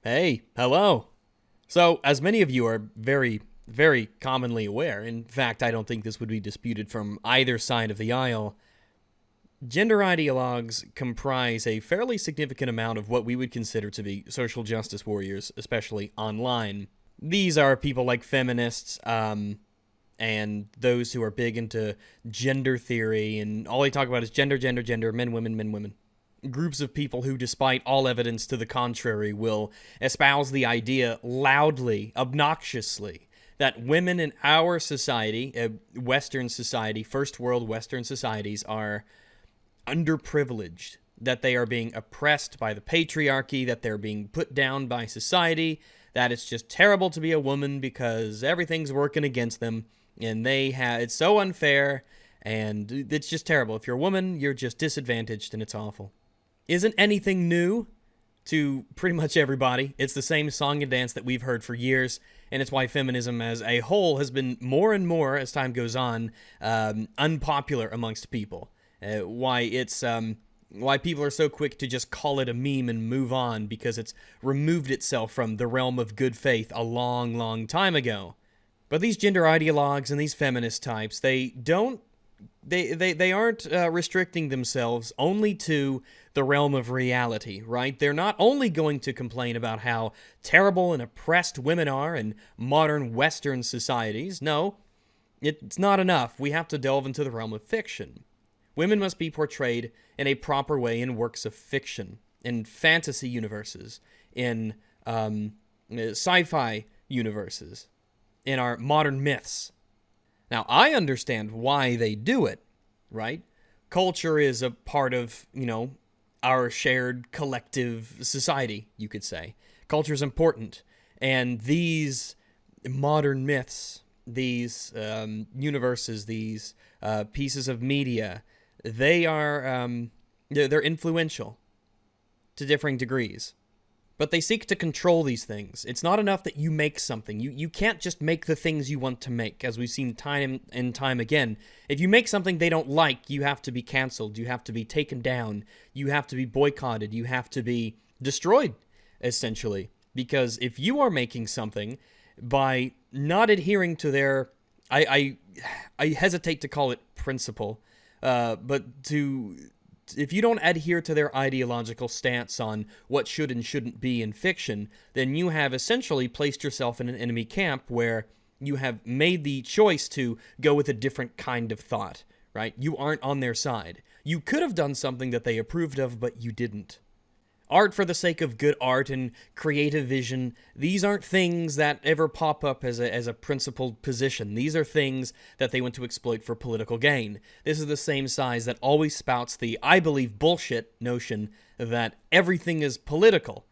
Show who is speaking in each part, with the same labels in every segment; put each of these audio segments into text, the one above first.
Speaker 1: Hey, hello. So, as many of you are very commonly aware, in fact, I don't think this would be disputed from either side of the aisle, gender ideologues comprise a fairly significant amount of what we would consider to be social justice warriors, especially online. These are people like feminists, and those who are big into gender theory, and all they talk about is gender, gender, gender, men, women, men, women. Groups of people who, despite all evidence to the contrary, will espouse the idea loudly, obnoxiously, that women in our society, Western society, first world Western societies, are underprivileged, that they are being oppressed by the patriarchy, that they're being put down by society, that it's just terrible to be a woman because everything's working against them, and it's so unfair, and it's just terrible. If you're a woman, you're just disadvantaged, and it's awful. Isn't anything new to pretty much everybody. It's the same song and dance that we've heard for years, and it's why feminism as a whole has been more and more, as time goes on, unpopular amongst people. Why people are so quick to just call it a meme and move on, because it's removed itself from the realm of good faith a long time ago. But these gender ideologues and these feminist types, they aren't restricting themselves only to the realm of reality, right? They're not only going to complain about how terrible and oppressed women are in modern Western societies. No, it's not enough. We have to delve into the realm of fiction. Women must be portrayed in a proper way in works of fiction, in fantasy universes, in sci-fi universes, in our modern myths. Now, I understand why they do it, right? Culture is a part of, our shared collective society, you could say. Culture is important. And these modern myths, these universes, these pieces of media, they're influential to differing degrees. But they seek to control these things. It's not enough that you make something. You can't just make the things you want to make, as we've seen time and time again. If you make something they don't like, you have to be canceled. You have to be taken down. You have to be boycotted. You have to be destroyed, essentially. Because if you are making something by not adhering to their... I hesitate to call it principle, but if you don't adhere to their ideological stance on what should and shouldn't be in fiction, then you have essentially placed yourself in an enemy camp where you have made the choice to go with a different kind of thought, right? You aren't on their side. You could have done something that they approved of, but you didn't. Art for the sake of good art and creative vision, these aren't things that ever pop up as a principled position. These are things that they want to exploit for political gain. This is the same size that always spouts the I believe bullshit notion that everything is political.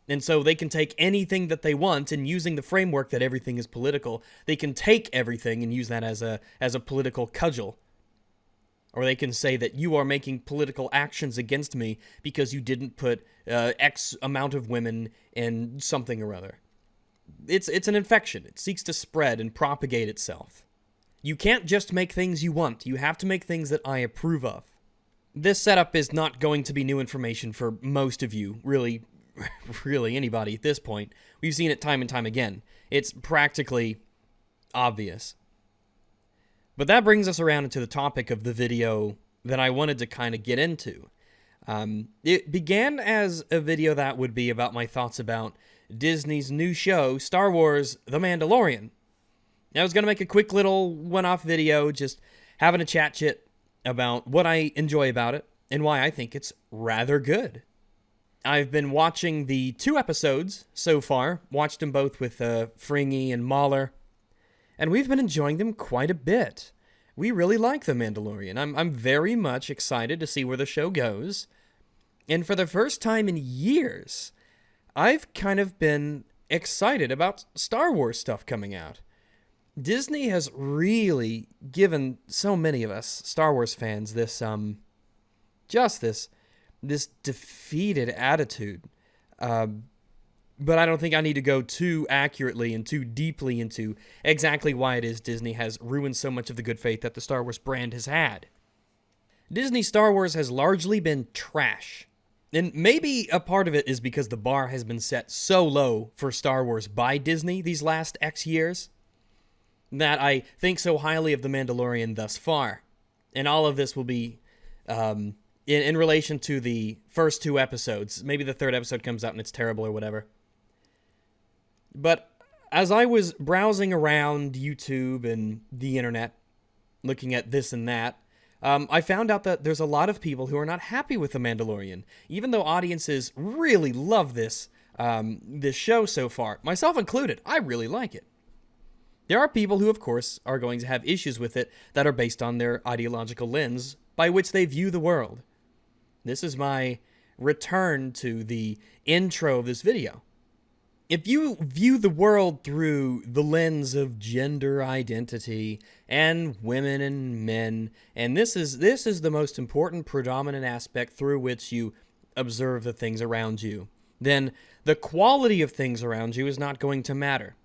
Speaker 1: And so they can take anything that they want, and using the framework that everything is political, they can take everything and use that as a political cudgel. Or they can say that you are making political actions against me because you didn't put X amount of women in something or other. It's an infection. It seeks to spread and propagate itself. You can't just make things you want. You have to make things that I approve of. This setup is not going to be new information for most of you, really anybody at this point. We've seen it time and time again. It's practically obvious. But that brings us around into the topic of the video that I wanted to kind of get into. It began as a video that would be about my thoughts about Disney's new show, Star Wars: The Mandalorian. I was going to make a quick little one-off video, just having a chat about what I enjoy about it and why I think it's rather good. I've been watching the 2 episodes so far, watched them both with Fringy and Mahler, and we've been enjoying them quite a bit. We really like The Mandalorian. I'm very much excited to see where the show goes. And for the first time in years, I've kind of been excited about Star Wars stuff coming out. Disney has really given so many of us Star Wars fans this defeated attitude. But I don't think I need to go too accurately and too deeply into exactly why it is Disney has ruined so much of the good faith that the Star Wars brand has had. Disney Star Wars has largely been trash. And maybe a part of it is because the bar has been set so low for Star Wars by Disney these last X years that I think so highly of The Mandalorian thus far. And all of this will be in relation to the first 2 episodes. Maybe the 3rd episode comes out and it's terrible or whatever. But as I was browsing around YouTube and the internet, looking at this and that, I found out that there's a lot of people who are not happy with The Mandalorian, even though audiences really love this show so far, myself included. I really like it. There are people who, of course, are going to have issues with it that are based on their ideological lens by which they view the world. This is my return to the intro of this video. If you view the world through the lens of gender identity and women and men, and this is the most important predominant aspect through which you observe the things around you, then the quality of things around you is not going to matter.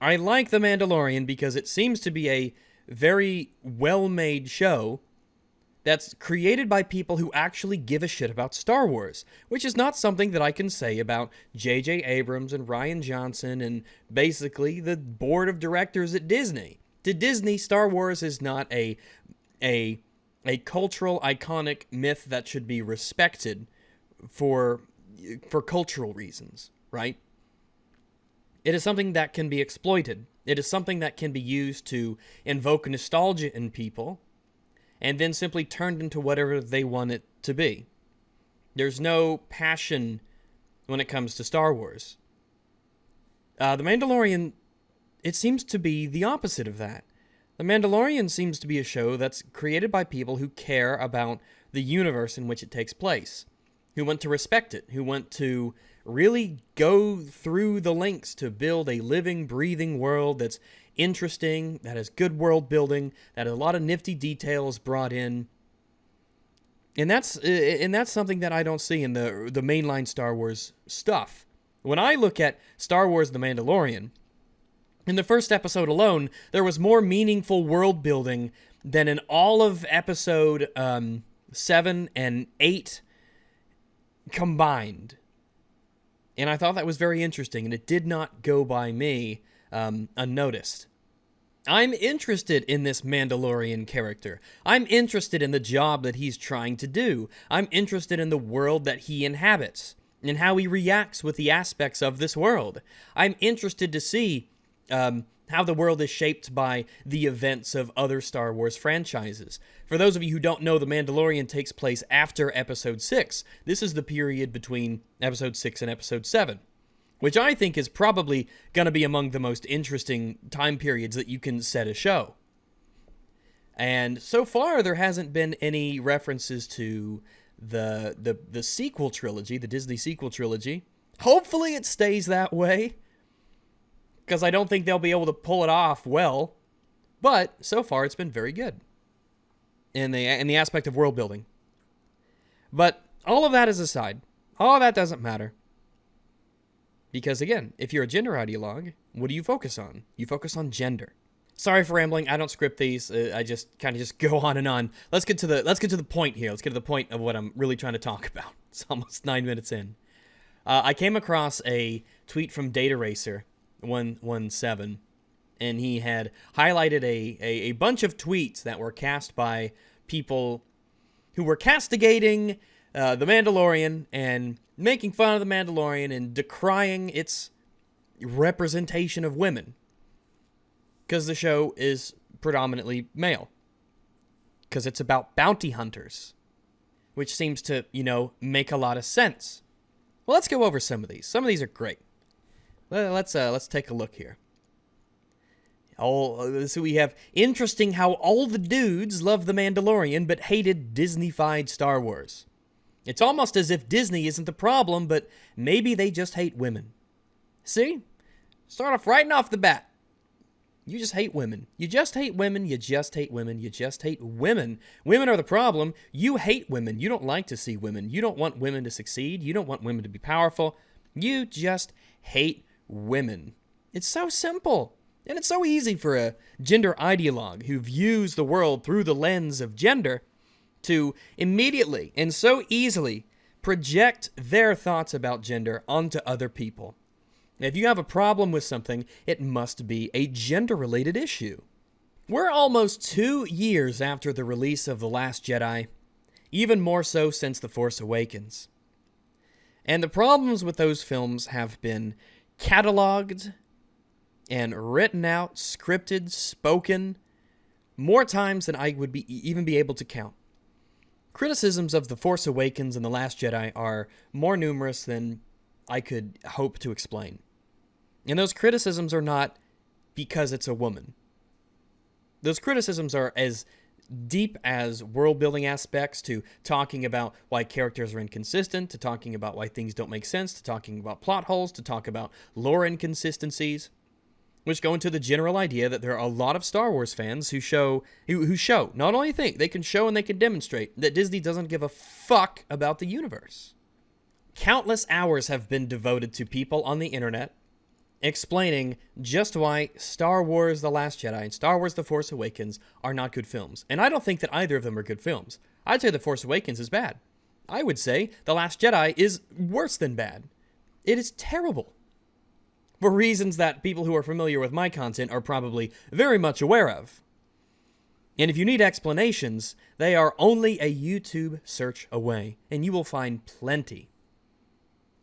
Speaker 1: I like The Mandalorian because it seems to be a very well-made show that's created by people who actually give a shit about Star Wars, which is not something that I can say about J.J. Abrams and Rian Johnson and basically the board of directors at Disney. To Disney, Star Wars is not a cultural, iconic myth that should be respected for cultural reasons, right? It is something that can be exploited. It is something that can be used to invoke nostalgia in people, and then simply turned into whatever they want it to be. There's no passion when it comes to Star Wars. The Mandalorian, it seems to be the opposite of that. The Mandalorian seems to be a show that's created by people who care about the universe in which it takes place, who want to respect it, who want to really go through the lengths to build a living, breathing world that's interesting, that has good world building, that has a lot of nifty details brought in. And that's something that I don't see in the mainline Star Wars stuff. When I look at Star Wars The Mandalorian, in the first episode alone, there was more meaningful world building than in all of episode 7 and 8 combined. And I thought that was very interesting, and it did not go by me unnoticed. I'm interested in this Mandalorian character. I'm interested in the job that he's trying to do. I'm interested in the world that he inhabits and how he reacts with the aspects of this world. I'm interested to see how the world is shaped by the events of other Star Wars franchises. For those of you who don't know, The Mandalorian takes place after Episode 6. This is the period between Episode 6 and Episode 7, which I think is probably going to be among the most interesting time periods that you can set a show. And so far, there hasn't been any references to the sequel trilogy, the Disney sequel trilogy. Hopefully it stays that way, because I don't think they'll be able to pull it off well. But so far, it's been very good in the aspect of world building. But all of that is aside. All of that doesn't matter. Because again, if you're a gender ideologue, what do you focus on? You focus on gender. Sorry for rambling. I don't script these. I just kind of just go on and on. Let's get to the point here. Let's get to the point of what I'm really trying to talk about. It's almost 9 minutes in. I came across a tweet from Data Racer 117, and he had highlighted a bunch of tweets that were cast by people who were castigating The Mandalorian and making fun of The Mandalorian and decrying its representation of women, because the show is predominantly male, because it's about bounty hunters, which seems to, make a lot of sense. Well, let's go over some of these. Some of these are great. Let's take a look here. So we have interesting how all the dudes love The Mandalorian but hated Disney-fied Star Wars. It's almost as if Disney isn't the problem, but maybe they just hate women. See? Start off right off the bat. You just hate women. You just hate women. You just hate women. You just hate women. Women are the problem. You hate women. You don't like to see women. You don't want women to succeed. You don't want women to be powerful. You just hate women. It's so simple. And it's so easy for a gender ideologue who views the world through the lens of gender to immediately and so easily project their thoughts about gender onto other people. If you have a problem with something, it must be a gender-related issue. We're almost 2 years after the release of The Last Jedi, even more so since The Force Awakens. And the problems with those films have been cataloged and written out, scripted, spoken, more times than I would even be able to count. Criticisms of The Force Awakens and The Last Jedi are more numerous than I could hope to explain. And those criticisms are not because it's a woman. Those criticisms are as deep as world-building aspects, to talking about why characters are inconsistent, to talking about why things don't make sense, to talking about plot holes, to talk about lore inconsistencies, which go into the general idea that there are a lot of Star Wars fans who not only think, they can show and they can demonstrate that Disney doesn't give a fuck about the universe. Countless hours have been devoted to people on the internet explaining just why Star Wars The Last Jedi and Star Wars The Force Awakens are not good films. And I don't think that either of them are good films. I'd say The Force Awakens is bad. I would say The Last Jedi is worse than bad. It is terrible. For reasons that people who are familiar with my content are probably very much aware of. And if you need explanations, they are only a YouTube search away, and you will find plenty.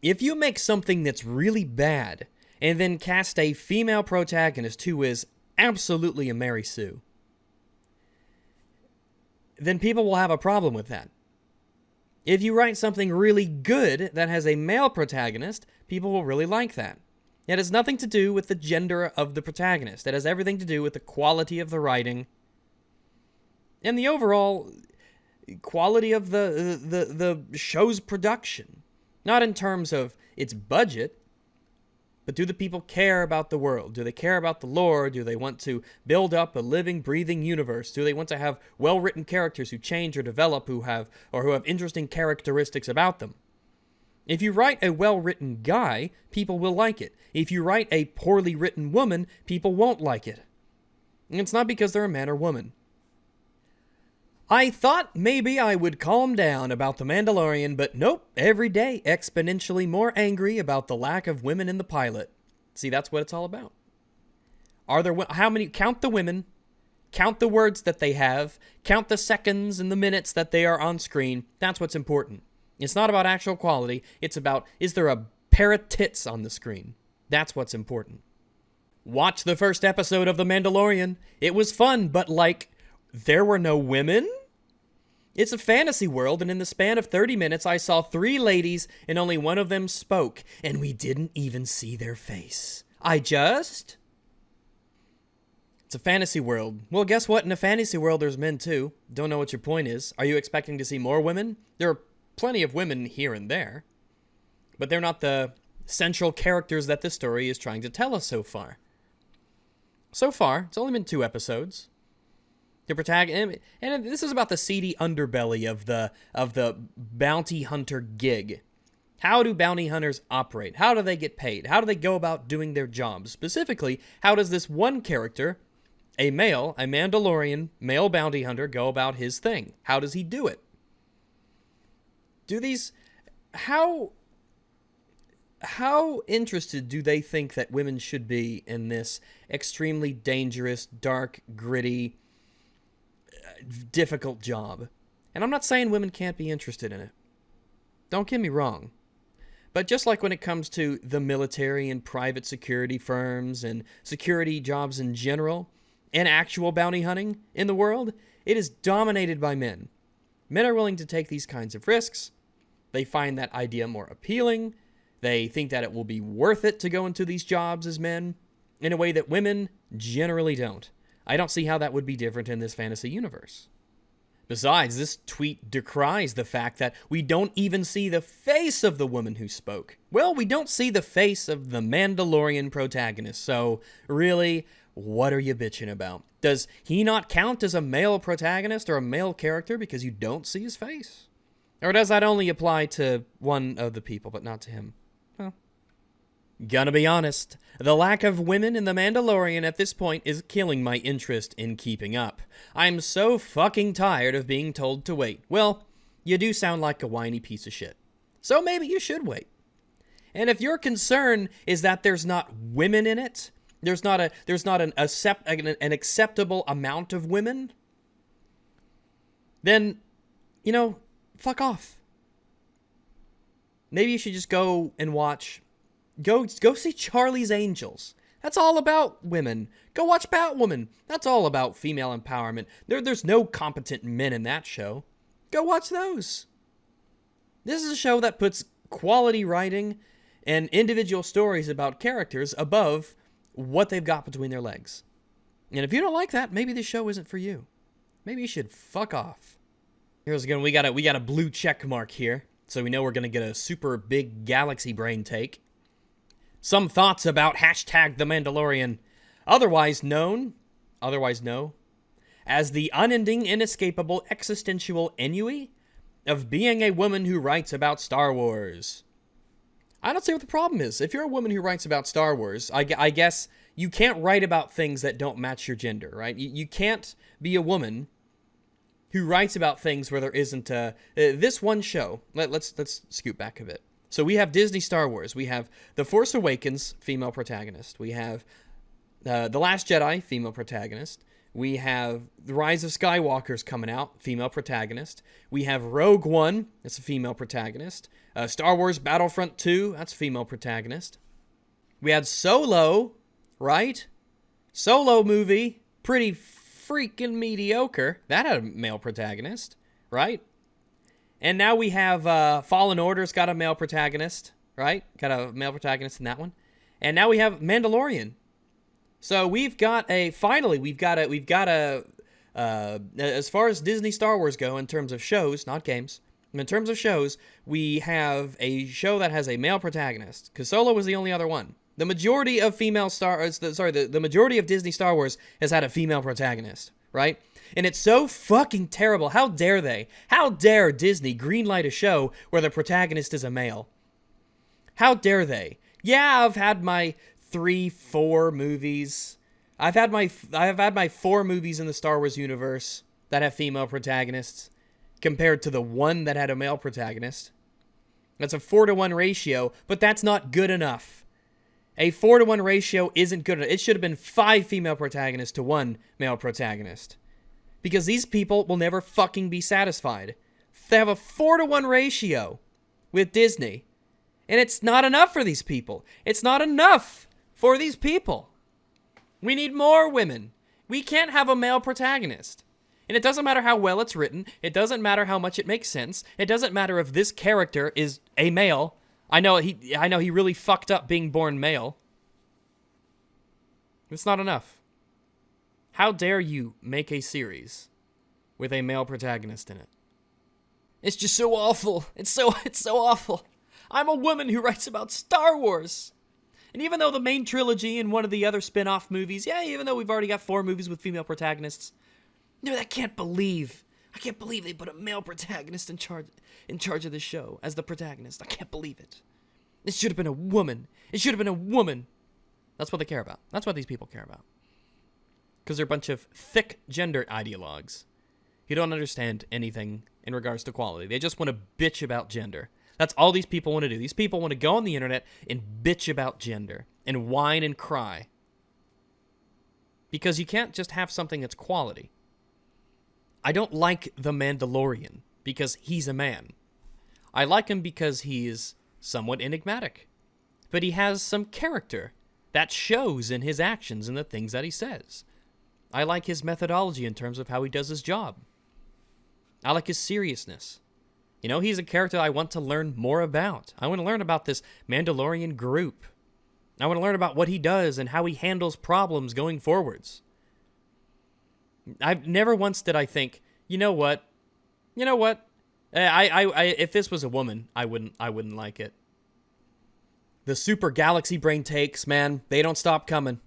Speaker 1: If you make something that's really bad, and then cast a female protagonist who is absolutely a Mary Sue, then people will have a problem with that. If you write something really good that has a male protagonist, people will really like that. It has nothing to do with the gender of the protagonist. It has everything to do with the quality of the writing and the overall quality of the show's production. Not in terms of its budget, but do the people care about the world? Do they care about the lore? Do they want to build up a living, breathing universe? Do they want to have well-written characters who change or develop, who have interesting characteristics about them? If you write a well-written guy, people will like it. If you write a poorly written woman, people won't like it. And it's not because they're a man or woman. I thought maybe I would calm down about The Mandalorian, but nope, every day exponentially more angry about the lack of women in the pilot. See, that's what it's all about. How many? Count the women, count the words that they have, count the seconds and the minutes that they are on screen. That's what's important. It's not about actual quality, it's about, is there a pair of tits on the screen? That's what's important. Watch the first episode of The Mandalorian. It was fun, but there were no women? It's a fantasy world, and in the span of 30 minutes, I saw 3 ladies, and only one of them spoke, and we didn't even see their face. It's a fantasy world. Well, guess what? In a fantasy world, there's men too. Don't know what your point is. Are you expecting to see more women? There are plenty of women here and there, but they're not the central characters that this story is trying to tell us so far. So far, it's only been 2 episodes. The protagonist, and this is about the seedy underbelly of the bounty hunter gig. How do bounty hunters operate? How do they get paid? How do they go about doing their jobs? Specifically, how does this one character, a Mandalorian male bounty hunter, go about his thing? How does he do it? How interested do they think that women should be in this extremely dangerous, dark, gritty, difficult job? And I'm not saying women can't be interested in it. Don't get me wrong. But just like when it comes to the military and private security firms and security jobs in general, and actual bounty hunting in the world, it is dominated by men. Men are willing to take these kinds of risks. They find that idea more appealing. They think that it will be worth it to go into these jobs as men in a way that women generally don't. I don't see how that would be different in this fantasy universe. Besides, this tweet decries the fact that we don't even see the face of the woman who spoke. Well, we don't see the face of the Mandalorian protagonist, so really, what are you bitching about? Does he not count as a male protagonist or a male character because you don't see his face? Or does that only apply to one of the people, but not to him? Well, gonna be honest, the lack of women in The Mandalorian at this point is killing my interest in keeping up. I'm so fucking tired of being told to wait. Well, you do sound like a whiny piece of shit. So maybe you should wait. And if your concern is that there's not women in it, there's not an acceptable amount of women, then, fuck off. Maybe you should just go and go see Charlie's Angels. That's all about women. Go watch Batwoman. That's all about female empowerment. There's no competent men in that show. Go watch those. This is a show that puts quality writing and individual stories about characters above what they've got between their legs. And if you don't like that, maybe this show isn't for you. Maybe you should fuck off. Here's again, we got a blue check mark here, so we know we're going to get a super big galaxy brain take. Some thoughts about hashtag The Mandalorian, otherwise known as the unending, inescapable, existential ennui of being a woman who writes about Star Wars. I don't see what the problem is. If you're a woman who writes about Star Wars, I guess you can't write about things that don't match your gender, right? You can't be a woman who writes about things where there isn't this one show. Let's scoot back a bit. So we have Disney Star Wars. We have The Force Awakens, female protagonist. We have The Last Jedi, female protagonist. We have The Rise of Skywalker's coming out, female protagonist. We have Rogue One, that's a female protagonist. Star Wars Battlefront 2, that's a female protagonist. We had Solo, right? Solo movie, pretty freaking mediocre. That had a male protagonist, right? And now we have Fallen Order's got a male protagonist, right? Got a male protagonist in that one. And now we have Mandalorian. So we've got as far as Disney Star Wars go in terms of shows, not games, in terms of shows, we have a show that has a male protagonist, because Solo was the only other one. The majority of the majority of Disney Star Wars has had a female protagonist, right? And it's so fucking terrible. How dare they? How dare Disney greenlight a show where the protagonist is a male? How dare they? Yeah, I've had my 3-4 movies. I have had my 4 movies in the Star Wars universe that have female protagonists compared to the one that had a male protagonist. That's a 4-to-1 ratio, but that's not good enough. A 4-to-1 ratio isn't good enough. It should have been 5 female protagonists to 1 male protagonist. Because these people will never fucking be satisfied. They have a 4-to-1 ratio with Disney. And it's not enough for these people. It's not enough for these people. We need more women. We can't have a male protagonist. And it doesn't matter how well it's written. It doesn't matter how much it makes sense. It doesn't matter if this character is a male. I know he really fucked up being born male. It's not enough. How dare you make a series with a male protagonist in it? It's just so awful. It's so awful. I'm a woman who writes about Star Wars. And even though the main trilogy and one of the other spin-off movies, even though we've already got 4 movies with female protagonists, I can't believe they put a male protagonist in charge of the show as the protagonist. I can't believe it. It should have been a woman. It should have been a woman. That's what they care about. That's what these people care about. Because they're a bunch of thick gender ideologues who don't understand anything in regards to equality. They just want to bitch about gender. That's all these people want to do. These people want to go on the internet and bitch about gender and whine and cry. Because you can't just have something that's quality. I don't like the Mandalorian because he's a man. I like him because he's somewhat enigmatic. But he has some character that shows in his actions and the things that he says. I like his methodology in terms of how he does his job. I like his seriousness. He's a character I want to learn more about. I want to learn about this Mandalorian group. I want to learn about what he does and how he handles problems going forwards. I've never once did I think, you know what? If this was a woman, I wouldn't like it. The super galaxy brain takes, man, they don't stop coming.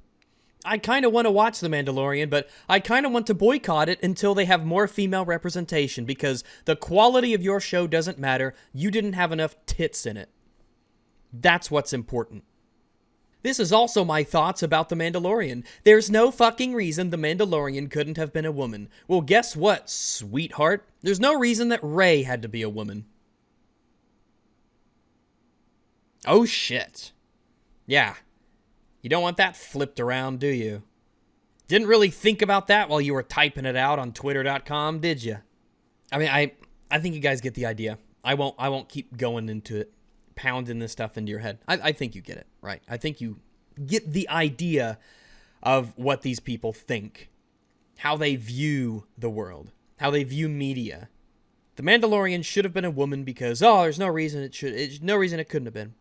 Speaker 1: I kind of want to watch The Mandalorian, but I kind of want to boycott it until they have more female representation, because the quality of your show doesn't matter. You didn't have enough tits in it. That's what's important. This is also my thoughts about The Mandalorian. There's no fucking reason The Mandalorian couldn't have been a woman. Well, guess what, sweetheart? There's no reason that Rey had to be a woman. Oh, shit. Yeah. You don't want that flipped around, do you? Didn't really think about that while you were typing it out on twitter.com, did you? I mean, I think you guys get the idea. I won't keep going into it, pounding this stuff into your head. I think you get it, right? I think you get the idea of what these people think, how they view the world, how they view media. The Mandalorian should have been a woman because, there's no reason it couldn't have been.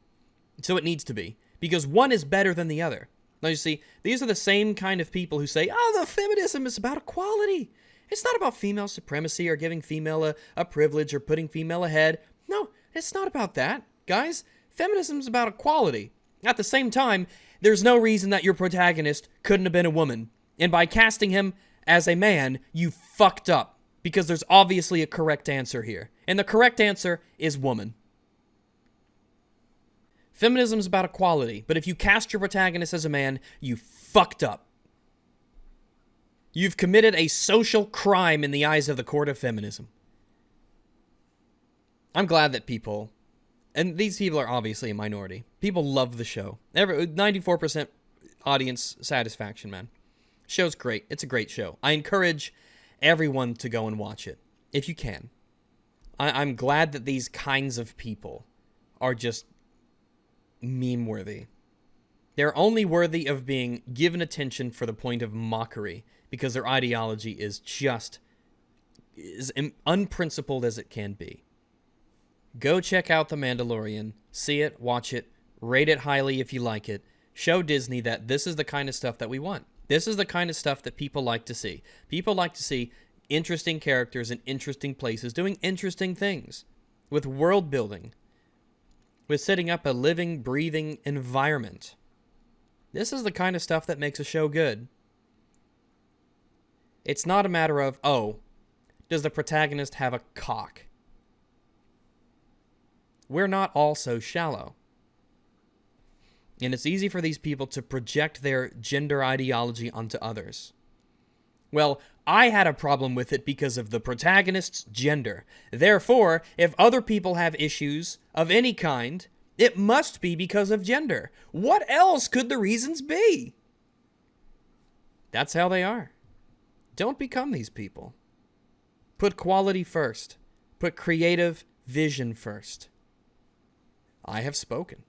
Speaker 1: So it needs to be, because one is better than the other. Now you see, these are the same kind of people who say, the feminism is about equality. It's not about female supremacy or giving female a privilege or putting female ahead. No, it's not about that, guys. Feminism is about equality. At the same time, there's no reason that your protagonist couldn't have been a woman. And by casting him as a man, you fucked up. Because there's obviously a correct answer here. And the correct answer is woman. Feminism is about equality, but if you cast your protagonist as a man, you fucked up. You've committed a social crime in the eyes of the court of feminism. I'm glad that people, and these people are obviously a minority, people love the show. 94% audience satisfaction, man. Show's great. It's a great show. I encourage everyone to go and watch it, if you can. I'm glad that these kinds of people are just meme-worthy. They're only worthy of being given attention for the point of mockery, because their ideology is just as unprincipled as it can be. Go check out The Mandalorian, see it, watch it, rate it highly if you like it. Show Disney that this is the kind of stuff that we want. This is the kind of stuff that people like to see. People like to see interesting characters in interesting places doing interesting things, with world building, with setting up a living, breathing environment. This is the kind of stuff that makes a show good. It's not a matter of, does the protagonist have a cock? We're not all so shallow. And it's easy for these people to project their gender ideology onto others. Well, I had a problem with it because of the protagonist's gender. Therefore, if other people have issues of any kind, it must be because of gender. What else could the reasons be? That's how they are. Don't become these people. Put quality first. Put creative vision first. I have spoken.